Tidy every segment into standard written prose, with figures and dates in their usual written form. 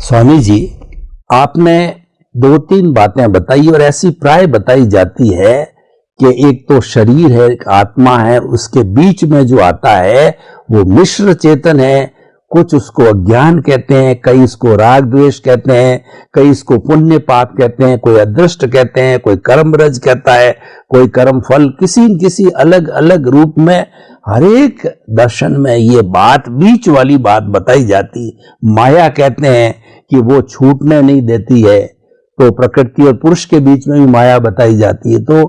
स्वामी जी, आपने दो तीन बातें बताई और ऐसी प्राय बताई जाती है कि एक तो शरीर है, एक आत्मा है, उसके बीच में जो आता है वो मिश्र चेतन है। कुछ उसको अज्ञान कहते हैं, कई इसको राग द्वेष कहते हैं, कई इसको पुण्य पाप कहते हैं, कोई अदृष्ट कहते हैं, कोई कर्म रज कहता है, कोई कर्म फल, किसी किसी अलग अलग रूप में हर एक दर्शन में ये बात, बीच वाली बात बताई जाती। माया कहते हैं कि वो छूटने नहीं देती है, तो प्रकृति और पुरुष के बीच में भी माया बताई जाती है। तो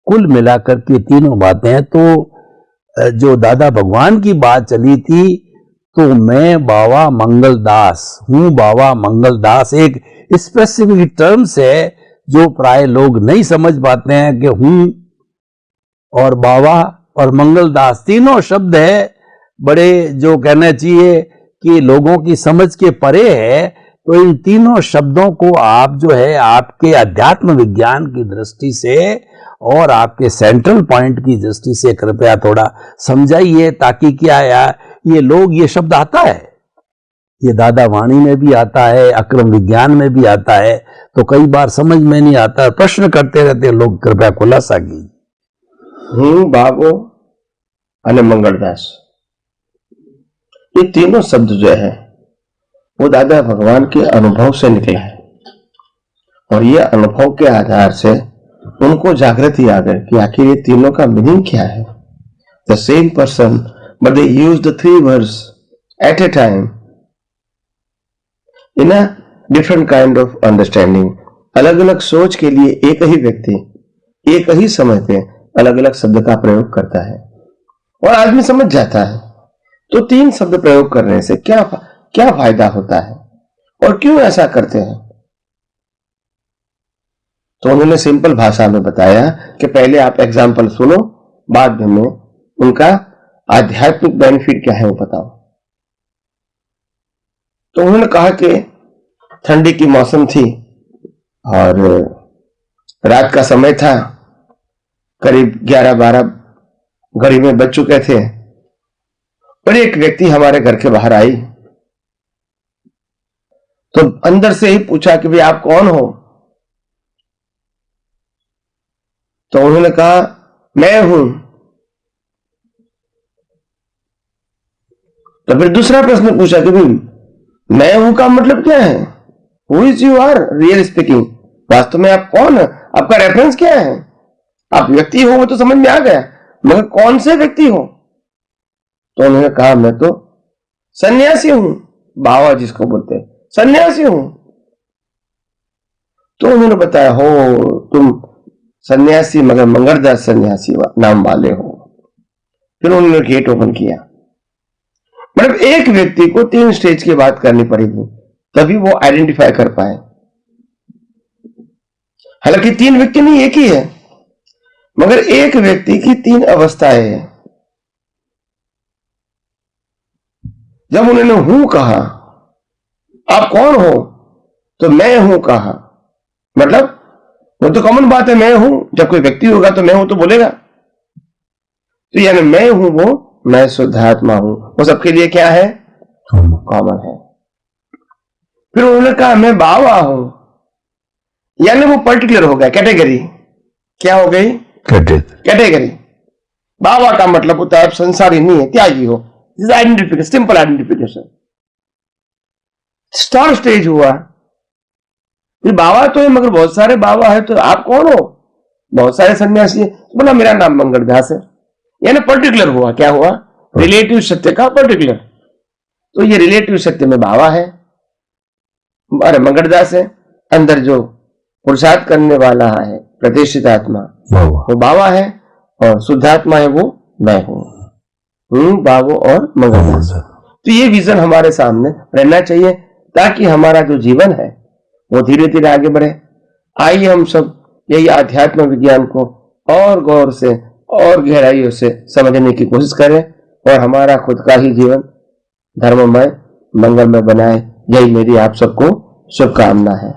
कुल मिलाकर के तीनों बातें हैं। तो जो दादा भगवान की बात चली थी, तो मैं बाबा मंगलदास हूं, बाबा मंगलदास एक स्पेसिफिक टर्म्स है जो प्राय लोग नहीं समझ पाते हैं कि हूं और बाबा और मंगलदास तीनों शब्द है, बड़े जो कहना चाहिए कि लोगों की समझ के परे है। तो इन तीनों शब्दों को आप जो है आपके अध्यात्म विज्ञान की दृष्टि से और आपके सेंट्रल पॉइंट की दृष्टि से कृपया थोड़ा समझाइए, ताकि क्या यार ये लोग, ये शब्द आता है, ये दादा वाणी में भी आता है, अक्रम विज्ञान में भी आता है, तो कई बार समझ में नहीं आता, प्रश्न करते रहते हैं लोग, कृपया खुलासा कीजिए। बाबो અને मंगलदास, ये तीनों शब्द जो है वो दादा भगवान के अनुभव से निकला है, और ये अनुभव के आधार से उनको जागृति आ गई कि आखिर ये तीनों का मीनिंग क्या है। The same person but they use the 3 words eight A time in a different kind of understanding. अलग अलग सोच के लिए एक ही व्यक्ति एक ही समय पे अलग अलग शब्द का प्रयोग करता है और आदमी समझ जाता है। तो 3 शब्द प्रयोग करने से क्या फायदा होता है और क्यों ऐसा करते हैं, तो उन्होंने सिंपल भाषा में बताया कि पहले आप एग्जाम्पल सुनो, बाद में उनका आध्यात्मिक बेनिफिट क्या है वो बताओ। तो उन्होंने कहा कि ठंडी की मौसम थी और रात का समय था, करीब 11-12 घड़ी में बज चुके थे, और एक व्यक्ति हमारे घर के बाहर आई, तो अंदर से ही पूछा कि भाई आप कौन हो। तो उन्होंने कहा मैं हूं। तो फिर दूसरा प्रश्न पूछा कि भाई मैं हूं का मतलब क्या है, who is you are real speaking, वास्तव में आप कौन है, आपका रेफरेंस क्या है। आप व्यक्ति हो वो तो समझ में आ गया, मगर कौन से व्यक्ति हो। तो उन्होंने कहा मैं तो सन्यासी हूं, बाबा जिसको बोलते हैं सन्यासी हूं। तो उन्होंने बताया हो तुम सन्यासी मगर मंगलदास सन्यासी नाम वाले हो। फिर उन्होंने गेट ओपन किया। मतलब एक व्यक्ति को 3 स्टेज की बात करनी पड़ेगी तभी वो आइडेंटिफाई कर पाए। हालांकि 3 व्यक्ति नहीं, एक ही है, मगर एक व्यक्ति की 3 अवस्थाएं हैं। जब उन्होंने हूं कहा, आप कौन हो, तो मैं हूं कहा, मतलब वो तो कॉमन बात है, मैं हूं। जब कोई व्यक्ति होगा तो मैं हूं तो बोलेगा, तो यानी मैं हूं वो, मैं शुद्धात्मा हूं, वो सबके लिए क्या है, कॉमन है। फिर उन्होंने कहा मैं बाबा हूं, यानी वो पर्टिकुलर हो गया, कैटेगरी क्या हो गई, कैटेगरी। बाबा का मतलब होता है संसारी नहीं है, त्यागी हो, identification, simple identification. Star stage हुआ, फिर बाबा तो है मगर बहुत सारे बाबा है, तो आप कौन हो, बहुत सारे सन्यासी है। तो बोला मेरा नाम मंगलदास है, यानी पर्टिकुलर हुआ, क्या हुआ, रिलेटिव सत्य का पर्टिकुलर। तो ये रिलेटिव सत्य में बाबा है, अरे मंगलदास है, अंदर जो पुरुषार्थ करने वाला है प्रतिष्ठित आत्मा वो बाबा है, और शुद्धात्मा है वो मैं हूं, बाबो और मंगलदास। तो ये विजन हमारे सामने रहना चाहिए ताकि हमारा जो जीवन है वो धीरे धीरे आगे बढ़े। आइए हम सब यही आध्यात्म विज्ञान को और गौर से और गहराइयों से समझने की कोशिश करें और हमारा खुद का ही जीवन धर्ममय मंगलमय बनाए। यही मेरी आप सबको शुभकामना है।